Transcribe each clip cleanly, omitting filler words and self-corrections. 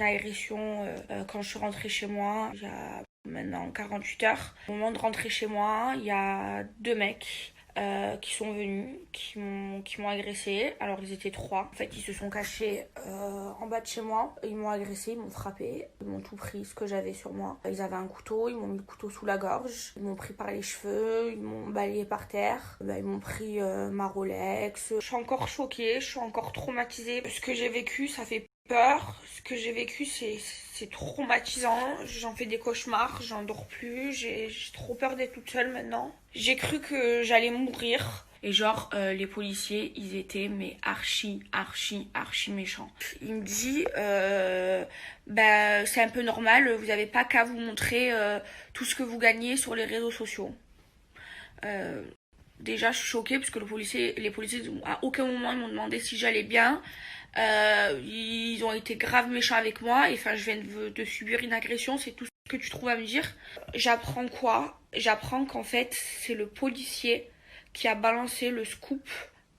agression quand je suis rentrée chez moi, il y a maintenant 48 heures. Au moment de rentrer chez moi, il y a deux mecs qui sont venus, qui m'ont agressé. Alors ils étaient trois. En fait, ils se sont cachés en bas de chez moi. Ils m'ont agressé, ils m'ont frappé. Ils m'ont tout pris, ce que j'avais sur moi. Ils avaient un couteau, ils m'ont mis le couteau sous la gorge. Ils m'ont pris par les cheveux, ils m'ont balayé par terre. Ils m'ont pris ma Rolex. Je suis encore choquée, je suis encore traumatisée. Ce que j'ai vécu, ça fait peur. Ce que j'ai vécu, c'est traumatisant. J'en fais des cauchemars, j'en dors plus. J'ai trop peur d'être toute seule maintenant. J'ai cru que j'allais mourir. Et genre, les policiers, ils étaient mais archi méchants. Il me dit, c'est un peu normal, vous n'avez pas qu'à vous montrer tout ce que vous gagnez sur les réseaux sociaux. Déjà, je suis choquée parce que les policiers, à aucun moment, ils m'ont demandé si j'allais bien. Ils ont été grave méchants avec moi. Et enfin, je viens de subir une agression, c'est tout ce que tu trouves à me dire. J'apprends quoi? J'apprends qu'en fait, c'est le policier qui a balancé le scoop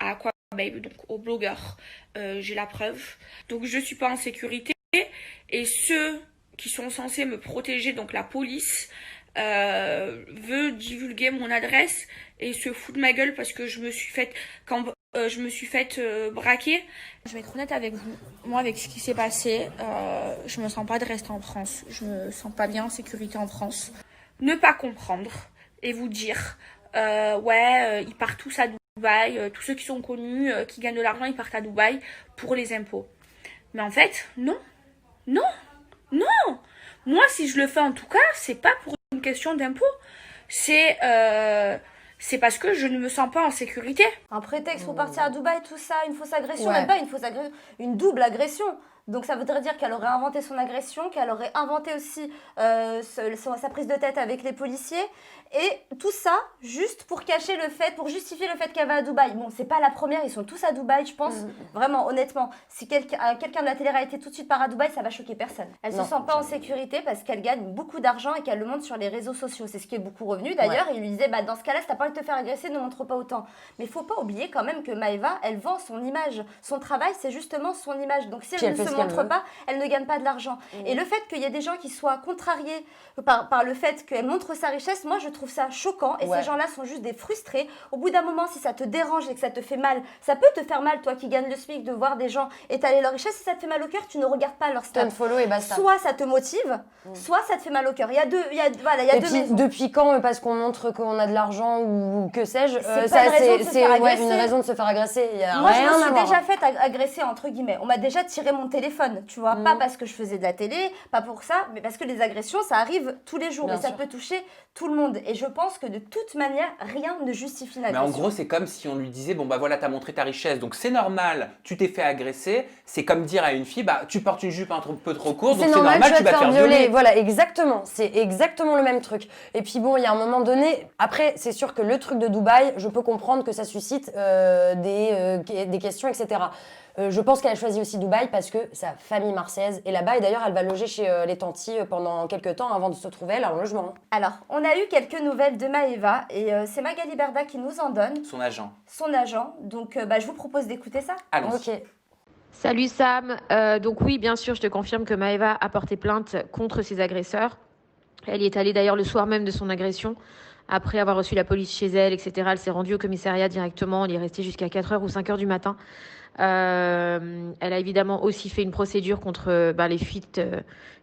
à Aquababe, donc au blogueur. J'ai la preuve. Donc, je suis pas en sécurité. Et ceux qui sont censés me protéger, donc la police, veut divulguer mon adresse et se fout de ma gueule parce que je me suis faite braquer. Je vais être honnête avec vous. Moi, avec ce qui s'est passé, je me sens pas de rester en France. Je me sens pas bien en sécurité en France. Ne pas comprendre et vous dire, ils partent tous à Dubaï. Tous ceux qui sont connus, qui gagnent de l'argent, ils partent à Dubaï pour les impôts. Mais en fait, non. Moi, si je le fais en tout cas, c'est pas pour une question d'impôt. C'est parce que je ne me sens pas en sécurité. Un prétexte pour partir à Dubaï, tout ça, une fausse agression, Ouais. même pas une fausse agression, une double agression. Donc ça voudrait dire qu'elle aurait inventé son agression, qu'elle aurait inventé aussi sa prise de tête avec les policiers. Et tout ça, juste pour cacher le fait, pour justifier le fait qu'elle va à Dubaï. Bon, c'est pas la première, ils sont tous à Dubaï, je pense. Vraiment, honnêtement. Si quelqu'un de la télé-réalité tout de suite part à Dubaï, ça va choquer personne. Elle se sent pas en sécurité parce qu'elle gagne beaucoup d'argent et qu'elle le montre sur les réseaux sociaux. C'est ce qui est beaucoup revenu. D'ailleurs, il lui disait, dans ce cas-là, si t'as pas envie de te faire agresser, ne montre pas autant. Mais il faut pas oublier quand même que Maëva, elle vend son image. Son travail, c'est justement son image. Donc si elle ne se montre pas, elle ne gagne pas de l'argent. Et le fait qu'il y ait des gens qui soient contrariés par le fait qu'elle montre sa richesse, moi je trouve ça choquant. Et ces gens-là sont juste des frustrés. Au bout d'un moment, si ça te dérange et que ça te fait mal, ça peut te faire mal, toi qui gagnes le SMIC, de voir des gens étaler leur richesse. Si ça te fait mal au cœur, tu ne regardes pas leur stats. Follow et basta. Soit ça te motive, soit ça te fait mal au cœur. Il y a deux maisons. Depuis quand, parce qu'on montre qu'on a de l'argent ou que sais-je, c'est une raison de se faire agresser. Moi, je me suis déjà fait agresser, entre guillemets. On m'a déjà tiré mon téléphone, tu vois. Pas parce que je faisais de la télé, pas pour ça, mais parce que les agressions, ça arrive tous les jours. Ça peut toucher tout le monde. Et je pense que de toute manière, rien ne justifie l'agression. Mais en gros, c'est comme si on lui disait, t'as montré ta richesse, donc c'est normal, tu t'es fait agresser. C'est comme dire à une fille, tu portes une jupe un peu trop courte, donc c'est normal, tu vas te faire violer. Voilà, exactement. C'est exactement le même truc. Et puis bon, il y a un moment donné, après, c'est sûr que le truc de Dubaï, je peux comprendre que ça suscite des questions, etc. Je pense qu'elle a choisi aussi Dubaï parce que sa famille marseillaise est là-bas. Et d'ailleurs, elle va loger chez les tantis pendant quelques temps avant de se trouver elle en logement. Alors, on a eu quelques nouvelles de Maëva et c'est Magali Berda qui nous en donne. Son agent. Donc, je vous propose d'écouter ça. Allons-y. Ok. Salut Sam. Donc oui, bien sûr, je te confirme que Maëva a porté plainte contre ses agresseurs. Elle y est allée d'ailleurs le soir même de son agression. Après avoir reçu la police chez elle, etc., elle s'est rendue au commissariat directement. Elle y est restée jusqu'à 4h ou 5h du matin. Elle a évidemment aussi fait une procédure contre les fuites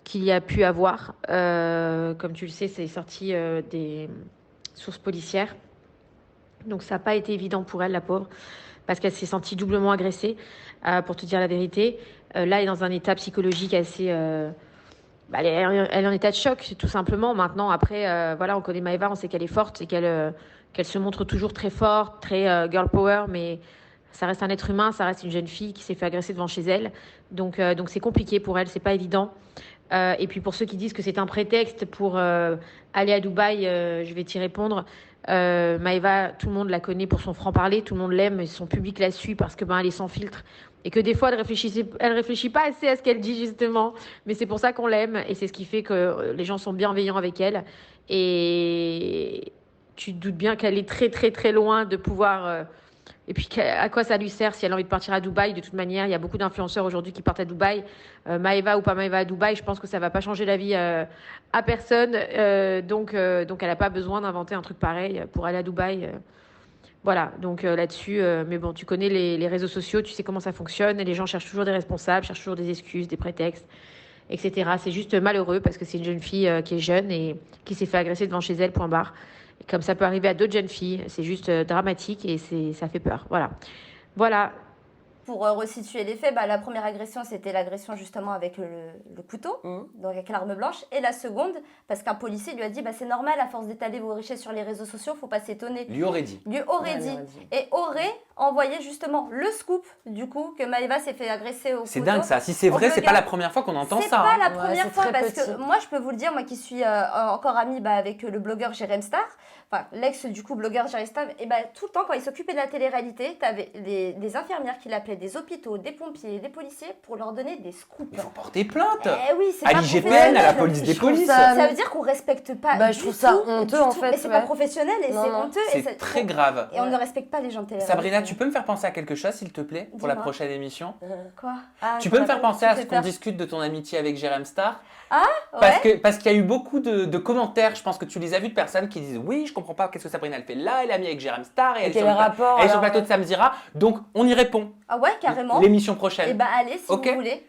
qu'il y a pu avoir. Comme tu le sais, c'est sorti des sources policières. Donc ça n'a pas été évident pour elle, la pauvre, parce qu'elle s'est sentie doublement agressée, pour te dire la vérité. Là, elle est dans un état psychologique assez... elle est en état de choc, tout simplement. Maintenant, après, on connaît Maëva, on sait qu'elle est forte et qu'elle se montre toujours très forte, très girl power, mais ça reste un être humain, ça reste une jeune fille qui s'est fait agresser devant chez elle. Donc c'est compliqué pour elle, c'est pas évident. Et puis pour ceux qui disent que c'est un prétexte pour aller à Dubaï, je vais t'y répondre. Maëva, tout le monde la connaît pour son franc-parler, tout le monde l'aime, et son public la suit parce que elle est sans filtre. Et que des fois, elle réfléchit pas assez à ce qu'elle dit, justement. Mais c'est pour ça qu'on l'aime. Et c'est ce qui fait que les gens sont bienveillants avec elle. Et tu te doutes bien qu'elle est très, très, très loin de pouvoir Et puis, à quoi ça lui sert si elle a envie de partir à Dubaï? De toute manière, il y a beaucoup d'influenceurs aujourd'hui qui partent à Dubaï. Maëva ou pas Maëva à Dubaï, je pense que ça va pas changer la vie à personne. Donc, elle n'a pas besoin d'inventer un truc pareil pour aller à Dubaï. Voilà, donc là-dessus, mais bon, tu connais les réseaux sociaux, tu sais comment ça fonctionne. Et les gens cherchent toujours des responsables, cherchent toujours des excuses, des prétextes, etc. C'est juste malheureux parce que c'est une jeune fille qui est jeune et qui s'est fait agresser devant chez elle, point barre. Comme ça peut arriver à d'autres jeunes filles, c'est juste dramatique et ça fait peur. Voilà. Voilà. Pour resituer les faits, la première agression, c'était l'agression justement avec le couteau, donc avec l'arme blanche. Et la seconde, parce qu'un policier lui a dit c'est normal, à force d'étaler vos richesses sur les réseaux sociaux, faut pas s'étonner. Lui aurait dit. Lui aurait dit. Et aurait envoyé justement le scoop, du coup, que Maëva s'est fait agresser au couteau. C'est dingue ça. Si c'est vrai, c'est pas la première fois qu'on entend ça. C'est pas la Ouais, première c'est fois, très parce petit. que moi, je peux vous le dire, moi qui suis encore amie avec le blogueur Jérém Star, enfin l'ex du coup blogueur Jérém Star, et tout le temps, quand il s'occupait de la télé-réalité, t'avais des infirmières qui l'appelaient, des hôpitaux, des pompiers, des policiers, pour leur donner des scoops. Il faut porter plainte. Eh oui, c'est À pas l'IGPN, professionnel. à la police des Je trouve polices. ça- Ça veut dire qu'on respecte pas. Je trouve ça honteux, en fait, Mais c'est ouais. pas professionnel et Non, c'est non. honteux. et C'est très grave. Et on ne respecte pas les gens de télé. Sabrina, tu peux me faire penser à quelque chose, s'il te plaît, pour la Dis-moi. prochaine émission? Quoi Tu peux me faire penser à ce qu'on discute de ton amitié avec Jérém Star? Ouais. Parce qu'il y a eu beaucoup de commentaires, je pense que tu les as vus, de personnes qui disent oui, je comprends pas qu'est-ce que Sabrina elle fait là, elle est amie avec Jérém Star et elle est quel sur le rapport, elle est sur le alors, plateau de Samzira. Donc on y répond Ah ouais, carrément. l'émission prochaine. Et allez, si Ok. vous voulez.